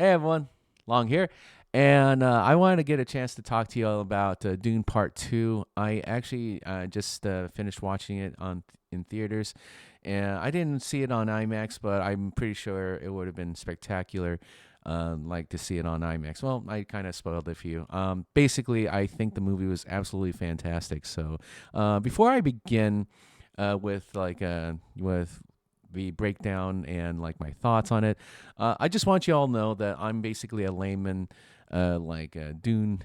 Hey everyone, Long here, and I wanted to get a chance to talk to you all about Dune Part Two. I actually just finished watching it in theaters, and I didn't see it on IMAX, but I'm pretty sure it would have been spectacular, like to see it on IMAX. Well, I kind of spoiled it for you. Basically, I think the movie was absolutely fantastic. So, before I begin with the breakdown and like my thoughts on it. I just want you all to know that I'm basically a layman, Dune,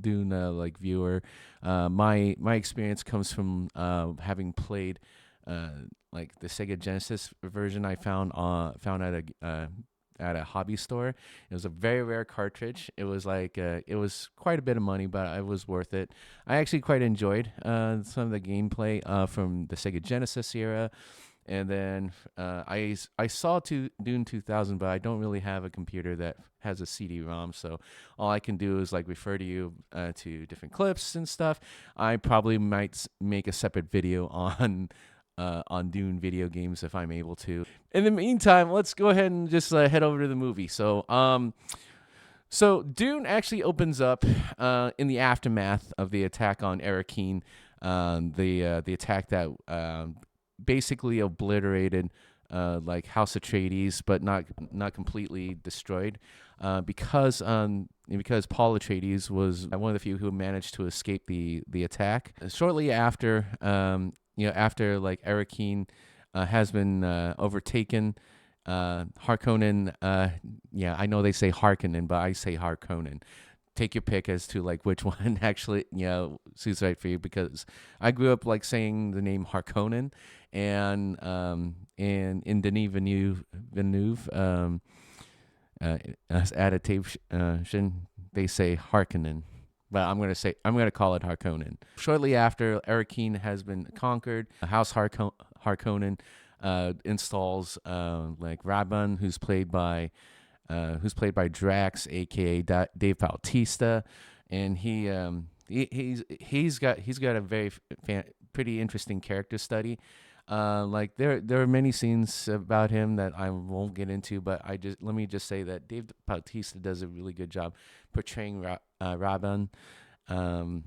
Dune like viewer. My experience comes from having played like the Sega Genesis version I found at a hobby store. It was a very rare cartridge. It was quite a bit of money, but it was worth it. I actually quite enjoyed some of the gameplay from the Sega Genesis era. And then I saw Dune 2000, but I don't really have a computer that has a CD-ROM, so all I can do is like refer to you to different clips and stuff. I probably might make a separate video on Dune video games if I'm able to. In the meantime, let's go ahead and just head over to the movie. So Dune actually opens up in the aftermath of the attack on Arrakeen, the attack that basically obliterated like House Atreides, but not completely destroyed, because Paul Atreides was one of the few who managed to escape the attack. Shortly after, after like Arrakeen has been overtaken. Harkonnen, I know they say Harkonnen, but I say Harkonnen. Take your pick as to like which one actually suits right for you, because I grew up like saying the name Harkonnen, and in Denis Villeneuve adaptation they say Harkonnen, but I'm gonna call it Harkonnen. Shortly after Arrakeen has been conquered, House Harkonnen installs like Rabban, who's played by Drax, aka Dave Bautista, and he's got a very pretty interesting character study. Like there are many scenes about him that I won't get into, but let me just say that Dave Bautista does a really good job portraying Rabban. And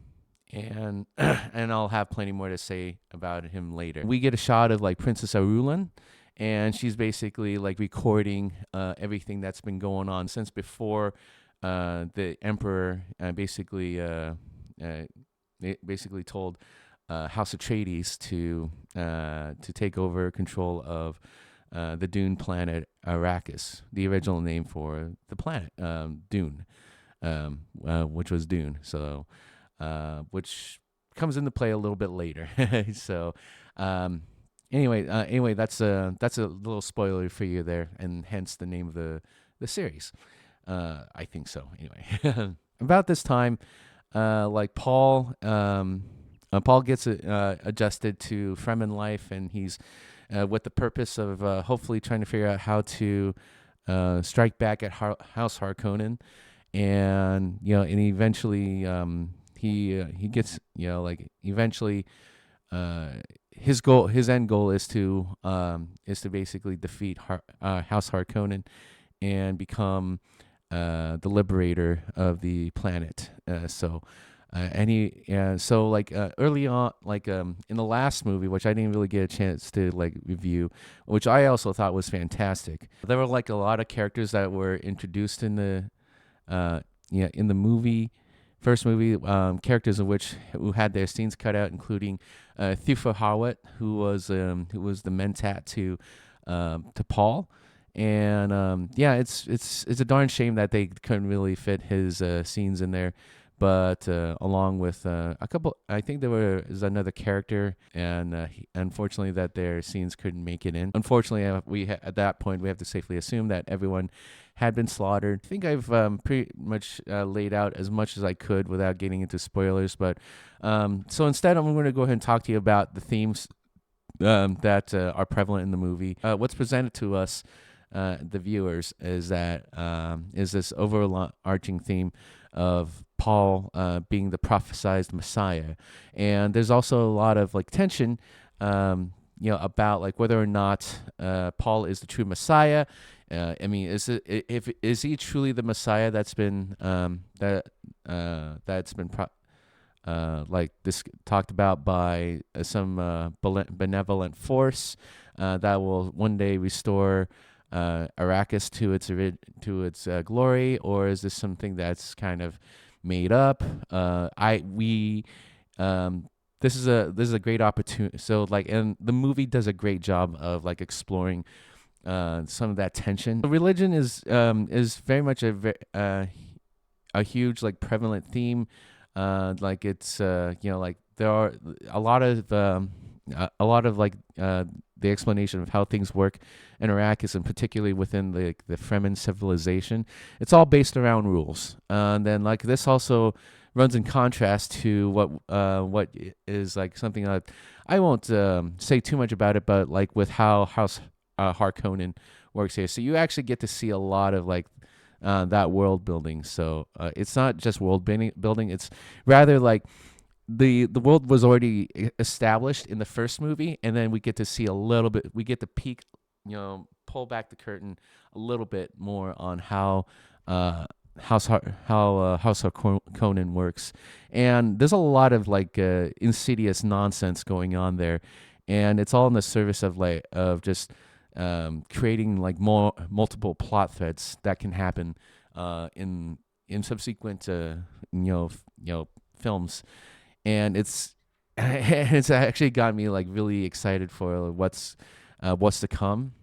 and I'll have plenty more to say about him later. We get a shot of like Princess Arulan, and she's basically like recording everything that's been going on since before the Emperor basically told House Atreides to take over control of the Dune planet Arrakis, the original name for the planet Dune, which was Dune. So. Which comes into play a little bit later. So, anyway, that's a little spoiler for you there, and hence the name of the series. I think so. Anyway, about this time, like Paul gets adjusted to Fremen life, and he's with the purpose of hopefully trying to figure out how to strike back at House Harkonnen, and and eventually. He gets eventually his end goal is to basically defeat House Harkonnen and become the liberator of the planet. Early on, in the last movie, which I didn't really get a chance to like review, which I also thought was fantastic. There were like a lot of characters that were introduced in the movie. First movie, characters of which who had their scenes cut out, including Thufir Hawat, who was the mentat to Paul, and it's a darn shame that they couldn't really fit his scenes in there. But along with a couple, I think is another character, and unfortunately that their scenes couldn't make it in. Unfortunately, at that point we have to safely assume that everyone had been slaughtered. I think I've pretty much laid out as much as I could without getting into spoilers. But so instead, I'm going to go ahead and talk to you about the themes that are prevalent in the movie. What's presented to us, the viewers, is this overarching theme of Paul being the prophesized Messiah, and there's also a lot of like tension, about like whether or not Paul is the true Messiah, I mean, if is he truly the Messiah that's been that's been like this talked about by some benevolent force that will one day restore Arrakis to its glory, or is this something that's kind of made up? I we This is a great opportunity. So like, and the movie does a great job of like exploring some of that tension. Religion is very much a huge like prevalent theme. Like it's like there are a lot of like the explanation of how things work in Arrakis, and particularly within the Fremen civilization. It's all based around rules. And then like this also runs in contrast to what is like something that I won't say too much about it, but like with how House Harkonnen works here. So you actually get to see a lot of like that world building. So it's not just world building. It's rather like the world was already established in the first movie, and then we get to see a little bit. We get to peek, pull back the curtain a little bit more on how House Harkonnen works, and there's a lot of like insidious nonsense going on there, and it's all in the service of just creating like more multiple plot threads that can happen in subsequent films, and it's actually got me like really excited for what's to come.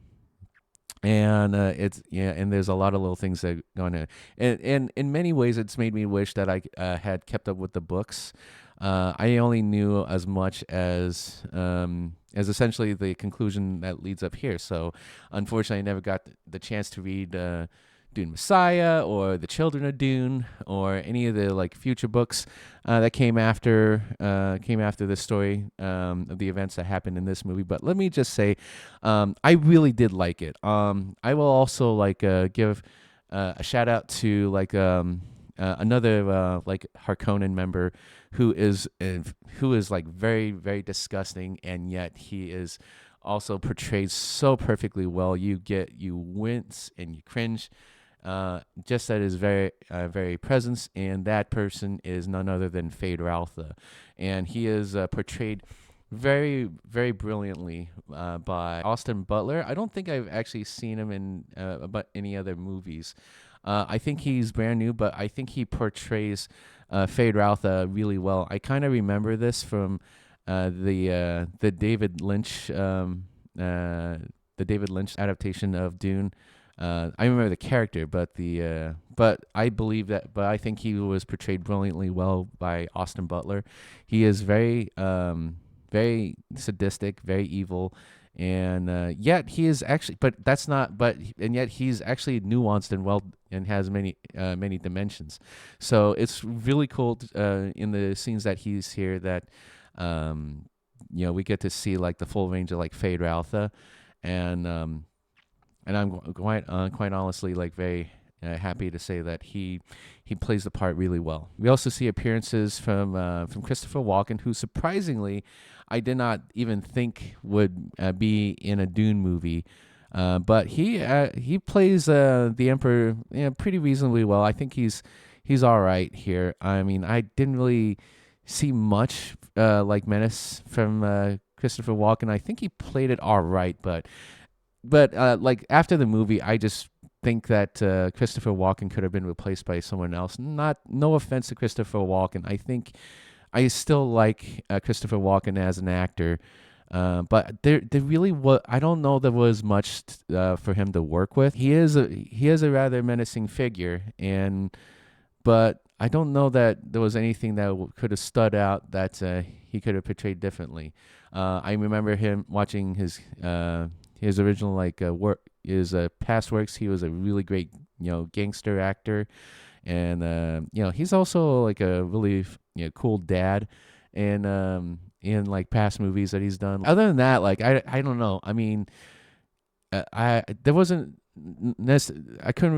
And and there's a lot of little things that go on, and in many ways it's made me wish that I had kept up with the books. I only knew as much as essentially the conclusion that leads up here. So unfortunately, I never got the chance to read Dune Messiah or The Children of Dune or any of the like future books that came after this story of the events that happened in this movie. But let me just say, I really did like it. I will also like give a shout out to like another like Harkonnen member who is like very, very disgusting, and yet he is also portrayed so perfectly well. You wince and you cringe just at his very presence, and that person is none other than Fade Raltha, and he is portrayed very, very brilliantly by Austin Butler. I don't think I've actually seen him in about any other movies. I think he's brand new, but I think he portrays Fade Raltha really well. I kind of remember this from the David Lynch adaptation of Dune. I remember the character, but I think he was portrayed brilliantly well by Austin Butler. He is very very sadistic, very evil, and yet he is actually, and yet he's actually nuanced and well, and has many dimensions. So it's really cool in the scenes that he's here that we get to see like the full range of like Fade Raltha, and I'm quite honestly like very happy to say that he plays the part really well. We also see appearances from Christopher Walken, who surprisingly I did not even think would be in a Dune movie, but he plays the Emperor pretty reasonably well. I think he's all right here. I mean, I didn't really see much like menace from Christopher Walken. I think he played it all right, but like after the movie, I just think that Christopher Walken could have been replaced by someone else. No offense to Christopher Walken. I think I still like Christopher Walken as an actor, but there really was. I don't know there was much for him to work with. He is a rather menacing figure, but I don't know that there was anything that could have stood out that he could have portrayed differently. I remember him watching his original work, his past works. He was a really great gangster actor, and he's also like a really cool dad, and in like past movies that he's done. Other than that, like I don't know. I mean, I couldn't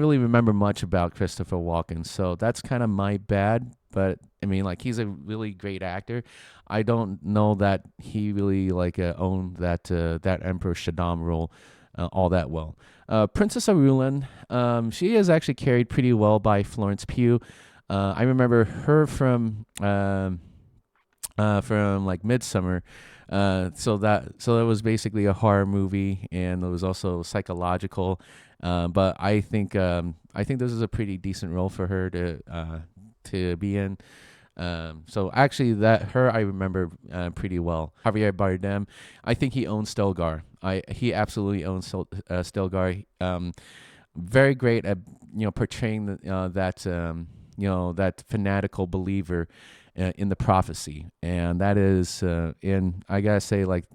really remember much about Christopher Walken, so that's kind of my bad. But I mean, like, he's a really great actor. I don't know that he really owned that Emperor Shaddam role all that well. Princess Arulan, she is actually carried pretty well by Florence Pugh. I remember her from like Midsummer. So that was basically a horror movie, and it was also psychological. But I think this is a pretty decent role for her to be in. So actually, that her I remember pretty well. Javier Bardem, I think he owns Stilgar. He absolutely owns Stilgar. Very great at portraying that fanatical believer in the prophecy, and that is in I gotta say, like,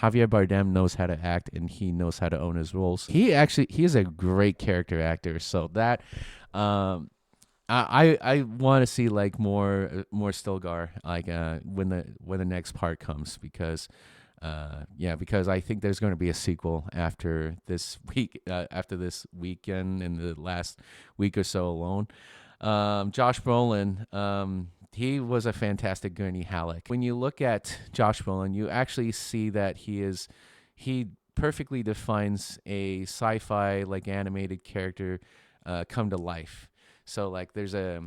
Javier Bardem knows how to act, and he knows how to own his roles. He's a great character actor, so that I want to see like more Stilgar, like when the next part comes, because because I think there's going to be a sequel after this weekend, in the last week or so alone. Josh Brolin, he was a fantastic Gurney Halleck. When you look at Josh Brolin, you actually see that he perfectly defines a sci-fi like animated character come to life. So like there's a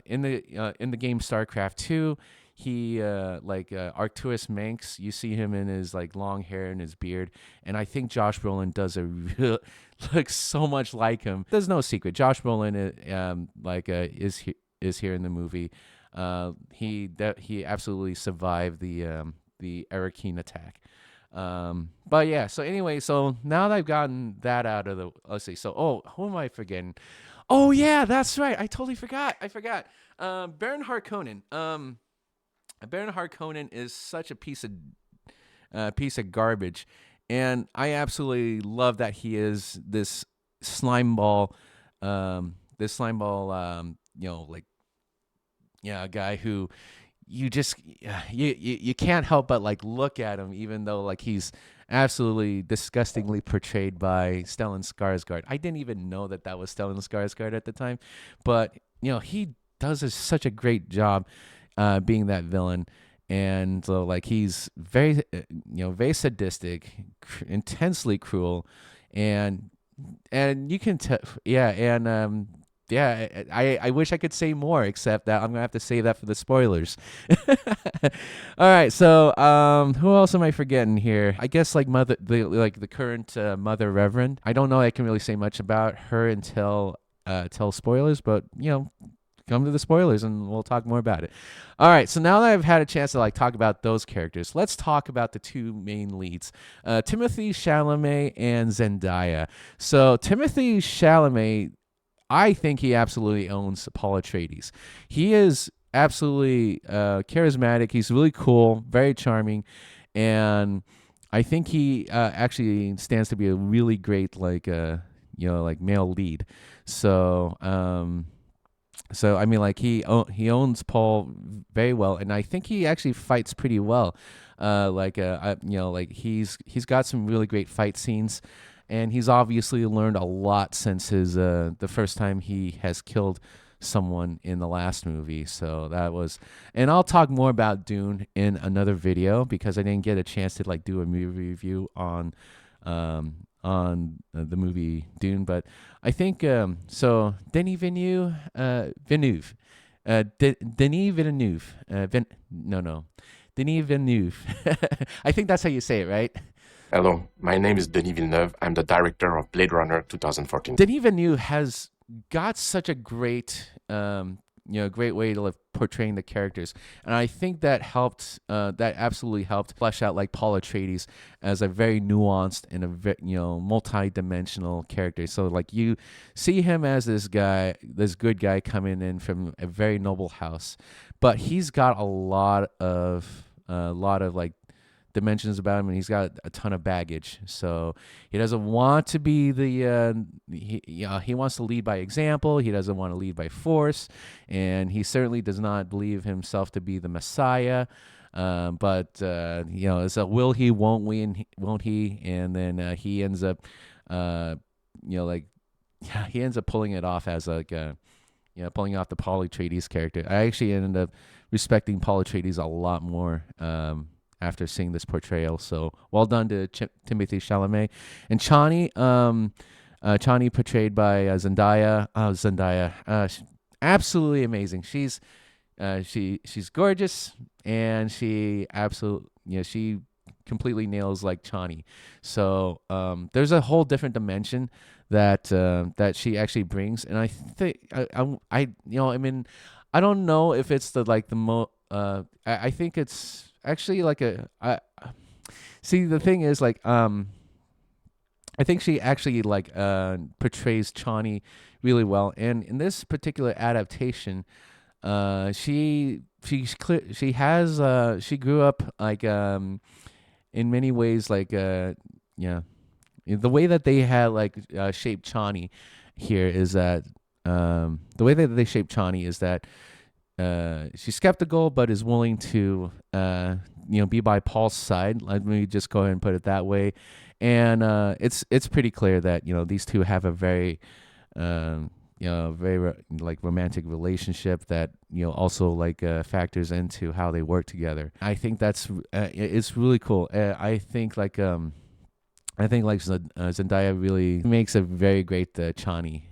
in the game StarCraft 2, he Arcturus Manx, you see him in his like long hair and his beard, and I think Josh Brolin does a real looks so much like him. There's no secret. Josh Brolin is here in the movie. He absolutely survived the Arakeen attack. But yeah, so anyway, so now that I've gotten that out of the, let's see. So, who am I forgetting? Oh yeah, that's right. I totally forgot. Baron Harkonnen. Baron Harkonnen is such a piece of garbage, and I absolutely love that he is this slime ball, like, a guy who you just you can't help but like look at him, even though like he's absolutely disgustingly portrayed by Stellan Skarsgård. I didn't even know that was Stellan Skarsgård at the time, but he does such a great job being that villain. And so like he's very very sadistic, intensely cruel, and you can tell, I wish I could say more, except that I'm gonna have to save that for the spoilers. All right, so who else am I forgetting here? I guess like the current Mother Reverend. I don't know. I can really say much about her until tell spoilers, but come to the spoilers and we'll talk more about it. All right, so now that I've had a chance to like talk about those characters, let's talk about the two main leads, Timothée Chalamet and Zendaya. So Timothée Chalamet, I think he absolutely owns Paul Atreides. He is absolutely charismatic. He's really cool, very charming, and I think he actually stands to be a really great like male lead. So I mean, like he owns Paul very well, and I think he actually fights pretty well. He's got some really great fight scenes, and he's obviously learned a lot since his the first time he has killed someone in the last movie. So that was, and I'll talk more about Dune in another video, because I didn't get a chance to like do a movie review on the movie Dune. But I think so Denis Villeneuve, Denis Villeneuve, Denis Villeneuve. I think that's how you say it, right? Hello, my name is Denis Villeneuve. I'm the director of Blade Runner 2014. Denis Villeneuve has got such a great great way to like portraying the characters, and I think that helped. That absolutely helped flesh out like Paul Atreides as a very nuanced and a multi-dimensional character. So like you see him as this good guy coming in from a very noble house, but he's got a lot of like dimensions about him, and he's got a ton of baggage. So he doesn't want to be he wants to lead by example. He doesn't want to lead by force, and he certainly does not believe himself to be the Messiah. But it's a will he, won't we, and won't he? And then he ends up, he ends up pulling it off as like pulling off the Paul Atreides character. I actually ended up respecting Paul Atreides a lot more after seeing this portrayal. So well done to Timothée Chalamet. And Chani, Chani portrayed by Zendaya. Oh, Zendaya, absolutely amazing. She's gorgeous, and she absolutely, she completely nails like Chani. So there's a whole different dimension that she actually brings, and I think I mean, I don't know if it's the like the I think it's actually like a I see the thing is like I think she actually like portrays Chani really well, and in this particular adaptation, she has she grew up like in many ways like yeah, the way that they had like shaped Chani here is that the way that they shaped Chani is that she's skeptical but is willing to be by Paul's side. Let me just go ahead and put it that way. And it's pretty clear that these two have a very very like romantic relationship that also like factors into how they work together. I think that's it's really cool. I think like Zendaya really makes a very great Chani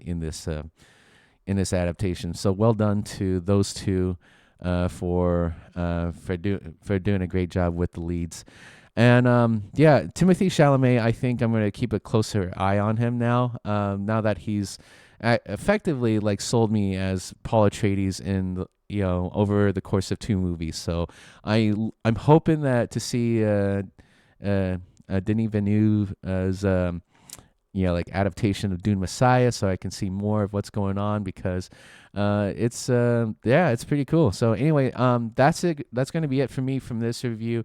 in this adaptation. So well done to those two for doing a great job with the leads. And yeah, Timothy Chalamet, I think I'm gonna keep a closer eye on him now. Now that he's effectively like sold me as Paul Atreides in over the course of 2 movies. So I'm hoping that to see Denis Villeneuve's like adaptation of Dune Messiah, so I can see more of what's going on because it's yeah, it's pretty cool. So anyway, that's it. That's going to be it for me from this review.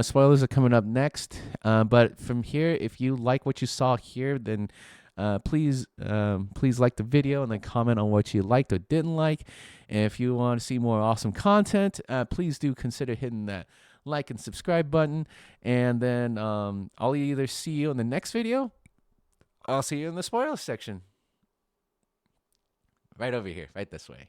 Spoilers are coming up next, but from here, if you like what you saw here, then please like the video and then comment on what you liked or didn't like. And if you want to see more awesome content, please do consider hitting that like and subscribe button. And then I'll either see you in the next video. I'll see you in the spoilers section. Right over here, right this way.